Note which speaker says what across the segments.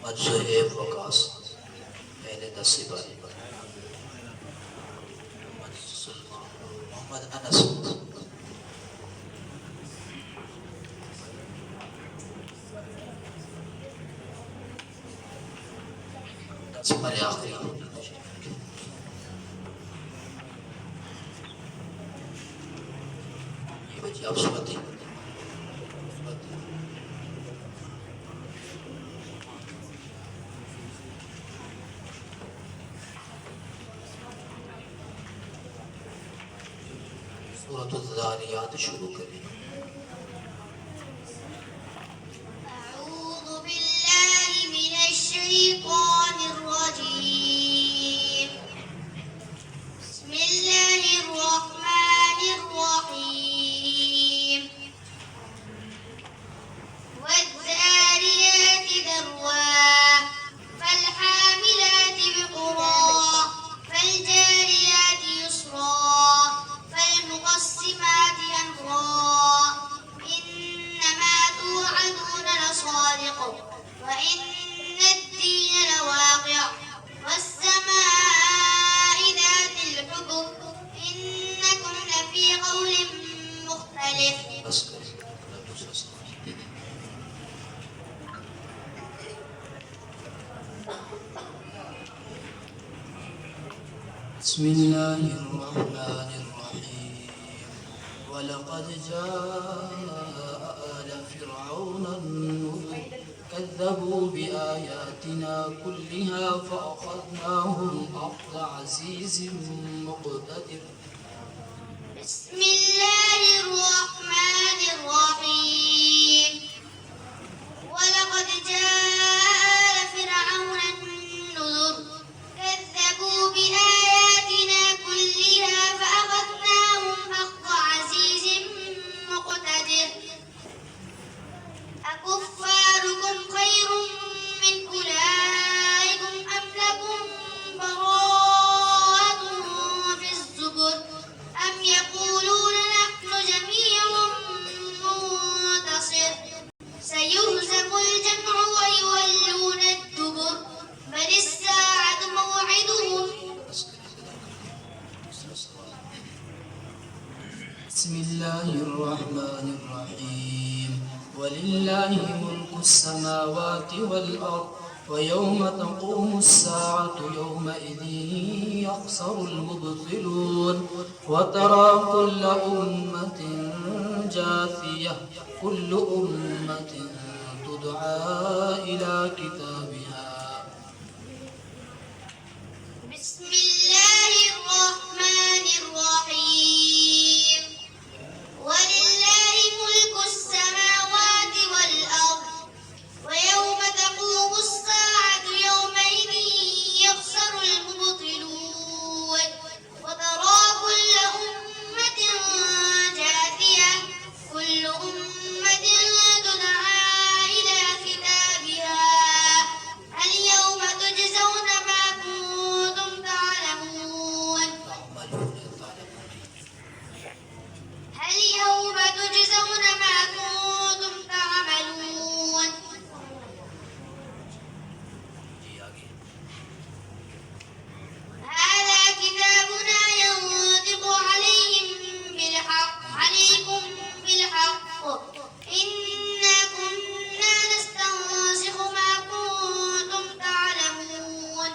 Speaker 1: मोहम्मद ज़ुहैब वकास पहले 10 सिपाही, मोहम्मद अनस, सिपाही आखिरी ये बच्ची आप सुनती सूरत ज़ारियात शुरू करें। بسم الله الرحمن الرحيم ولقد جاء آل فرعون النذر كذبوا بآياتنا كلها فأخذناهم أخذ عزيز مقتدر. بسم الله الرحمن الرحيم ولقد جاء آل فرعون النذر كذبوا بآياتنا كلها فأخذناهم أخذ عزيز مقتدر. أكفاركم خير من أولئكم أم لكم براءة في الزبر أم يقولون نحن جميع منتصر سيهزم الجمع ويولون الدبر بل الساعة موعدهم. بسم الله الرحمن الرحيم ولله ملك السماوات والأرض ويوم تقوم الساعة يومئذ يخسر المبطلون وترى كل أمة جاثية كل أمة تدعى إلى كتابها. بسم الله الرحمن الرحيم ولله ملك السماوات والأرض ويوم تقوم الساعة يومئذ يخسر المبطلون وترى كل أمة جاثية كل أمة تدعى إلى كتابها اليوم تجزون ما كنتم تعملون. اليوم تجزون ما كنتم تعملون. هذا كتابنا ينطق عليكم بالحق إنا كنا نستنسخ ما كنتم تعلمون.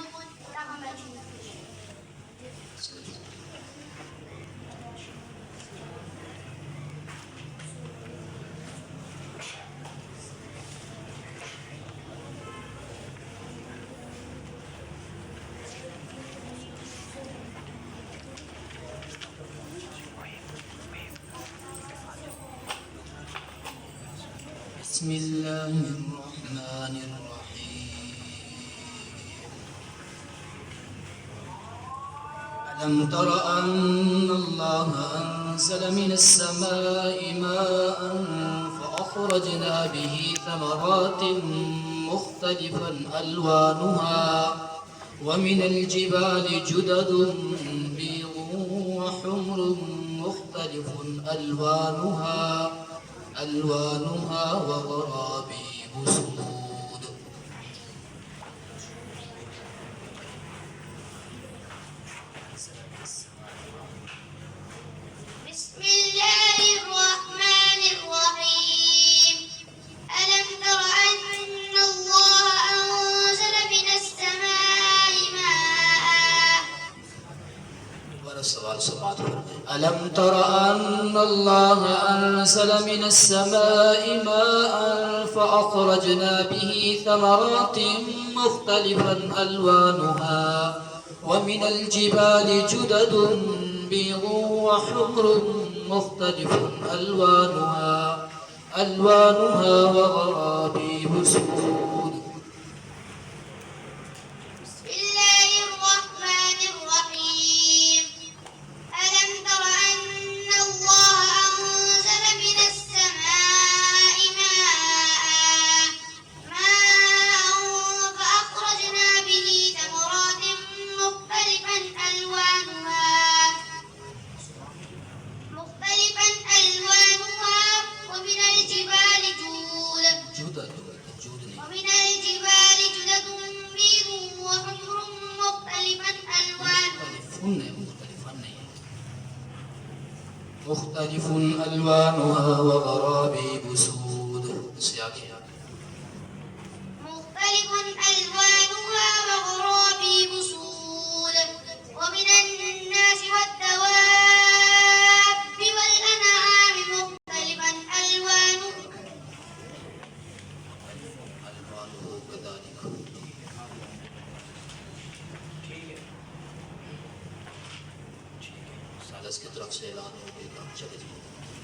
Speaker 1: بسم الله الرحمن الرحيم ألم تر أن الله أنزل من السماء ماء فأخرجنا به ثمرات مختلفا ألوانها ومن الجبال جدد بيض وحمر مختلف ألوانها وغرابيب سود. समाअत फरमाएं।
Speaker 2: ألم تر أن الله أنزل من السماء ماء فأخرجنا به ثمرات مختلفا ألوانها ومن الجبال جدد بيض وحمر مختلف ألوانها وغرابيب سود.
Speaker 3: بسم الله الرحمن الرحيم. ألم تر أن الله أنزل من السماء ماء فأخرجنا به ثمرات مختلفا ألوانها ومن الجبال جدد بيض وحمر
Speaker 2: مختلف ألوانها وغرابيب سود.
Speaker 3: مختلف ألوانها وغرابيب سود. ومن الناس والدواب والأنعام مختلفا ألوانه
Speaker 1: كذلك. सालस की तरफ से ऐलान हो गया, चले जाओ।